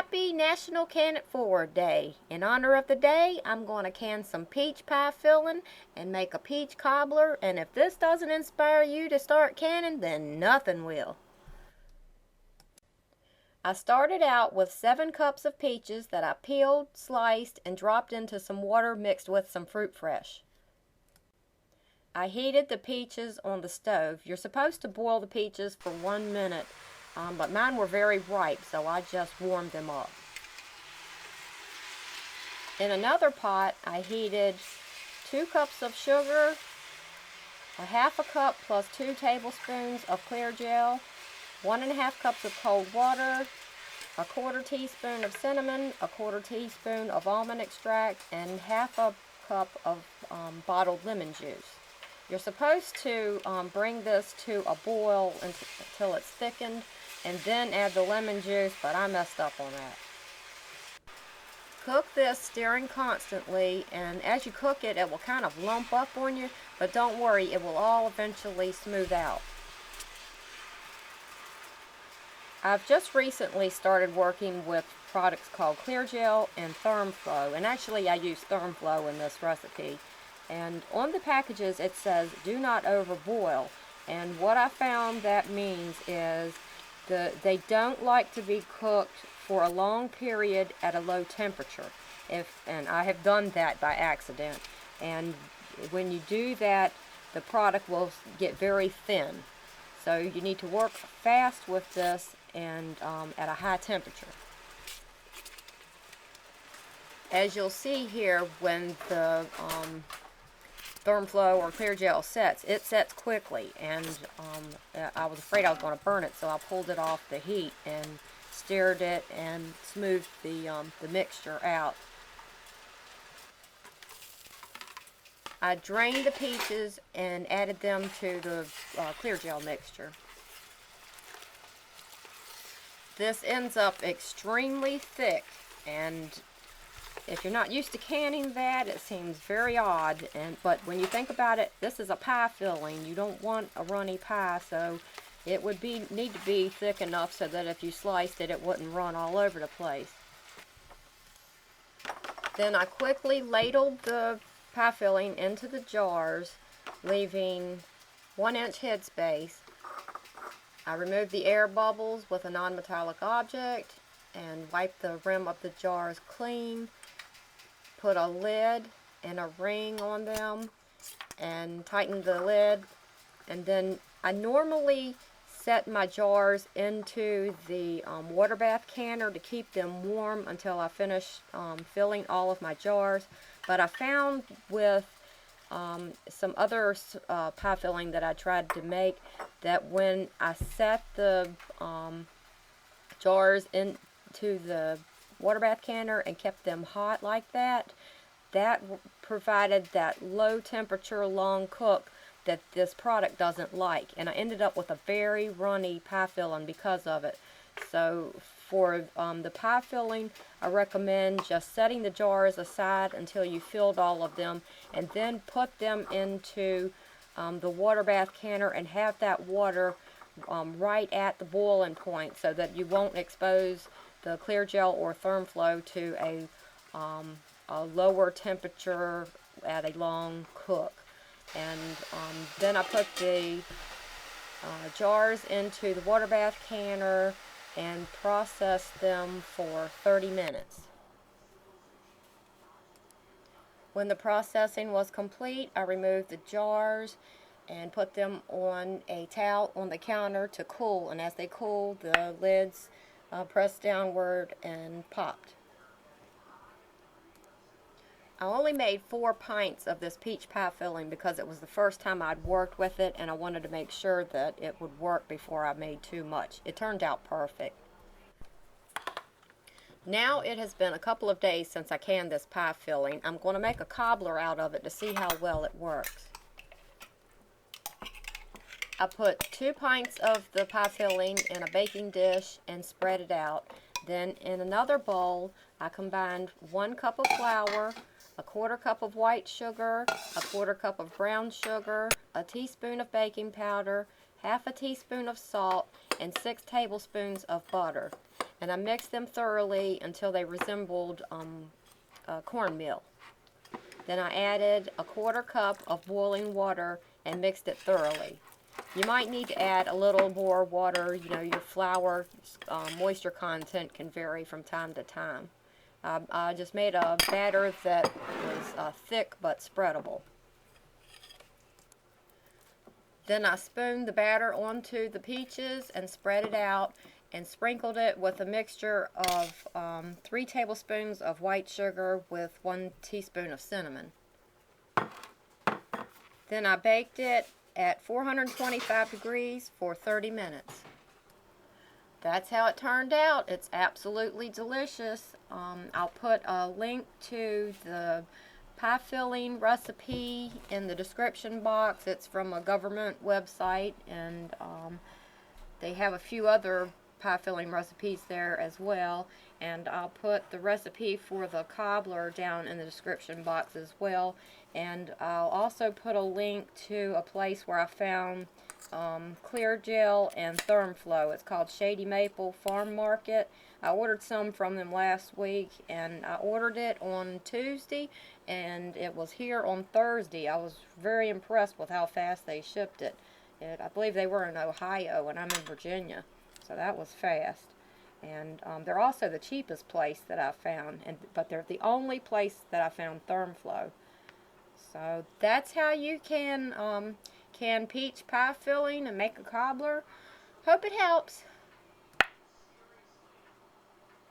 Happy National Can It Forward Day. In honor of the day, I'm going to can some peach pie filling and make a peach cobbler, and if this doesn't inspire you to start canning, then nothing will. I started out with 7 cups of peaches that I peeled, sliced, and dropped into some water mixed with some fruit fresh. I heated the peaches on the stove. You're supposed to boil the peaches for 1 minute, but mine were very ripe, so I just warmed them up. In another pot, I heated 2 cups of sugar, a half a cup plus 2 tablespoons of clear gel, 1½ cups of cold water, a 1/4 teaspoon of cinnamon, a 1/4 teaspoon of almond extract, and half a cup of bottled lemon juice. You're supposed to bring this to a boil until it's thickened and then add the lemon juice, but I messed up on that. Cook this, stirring constantly, and as you cook it, it will kind of lump up on you, but don't worry, it will all eventually smooth out. I've just recently started working with products called Clear Jel and Thermflo, and actually I use Thermflo in this recipe. And on the packages it says do not overboil, and what I found that means is they don't like to be cooked for a long period at a low temperature. And I have done that by accident, and when you do that, the product will get very thin. So you need to work fast with this and at a high temperature. As you'll see here, when the Thermflo or Clear Gel sets, it sets quickly, and I was afraid I was going to burn it, so I pulled it off the heat and stirred it and smoothed the mixture out. I drained the peaches and added them to the Clear Gel mixture. This ends up extremely thick, and if you're not used to canning that, it seems very odd. But when you think about it, this is a pie filling. You don't want a runny pie, so it would need to be thick enough so that if you sliced it, it wouldn't run all over the place. Then I quickly ladled the pie filling into the jars, leaving 1-inch headspace. I removed the air bubbles with a non-metallic object and wiped the rim of the jars clean. Put a lid and a ring on them and tightened the lid. And then I normally set my jars into the water bath canner to keep them warm until I finish filling all of my jars. But I found with some other pie filling that I tried to make that when I set the jars into the water bath canner and kept them hot like that, that provided that low temperature long cook that this product doesn't like, and I ended up with a very runny pie filling because of it. So for the pie filling, I recommend just setting the jars aside until you filled all of them, and then put them into the water bath canner and have that water right at the boiling point so that you won't expose the Clear Gel or Thermflo to a lower temperature at a long cook. And then I put the jars into the water bath canner and processed them for 30 minutes. When the processing was complete, I removed the jars and put them on a towel on the counter to cool, and as they cooled, the lids pressed downward and popped. I only made 4 pints of this peach pie filling because it was the first time I'd worked with it, and I wanted to make sure that it would work before I made too much. It turned out perfect. Now it has been a couple of days since I canned this pie filling. I'm going to make a cobbler out of it to see how well it works. I put 2 pints of the pie filling in a baking dish and spread it out. Then in another bowl, I combined 1 cup of flour, a 1/4 cup of white sugar, a 1/4 cup of brown sugar, a teaspoon of baking powder, half a teaspoon of salt, and 6 tablespoons of butter. and I mixed them thoroughly until they resembled cornmeal. Then I added a 1/4 cup of boiling water and mixed it thoroughly. You might need to add a little more water. You know, your flour moisture content can vary from time to time. I just made a batter that was thick but spreadable. Then I spooned the batter onto the peaches and spread it out and sprinkled it with a mixture of 3 tablespoons of white sugar with 1 teaspoon of cinnamon. Then I baked it at 425 degrees for 30 minutes. That's how it turned out. It's absolutely delicious. I'll put a link to the pie filling recipe in the description box. It's from a government website, and they have a few other pie filling recipes there as well. And I'll put the recipe for the cobbler down in the description box as well. And I'll also put a link to a place where I found Clear Jel and Thermflo. It's called Shady Maple Farm Market. I ordered some from them last week, and I ordered it on Tuesday, and it was here on Thursday. I was very impressed with how fast they shipped it. I believe they were in Ohio, and I'm in Virginia, so that was fast. And they're also the cheapest place that I found, but they're the only place that I found Thermflo. So that's how you can peach pie filling and make a cobbler. Hope it helps.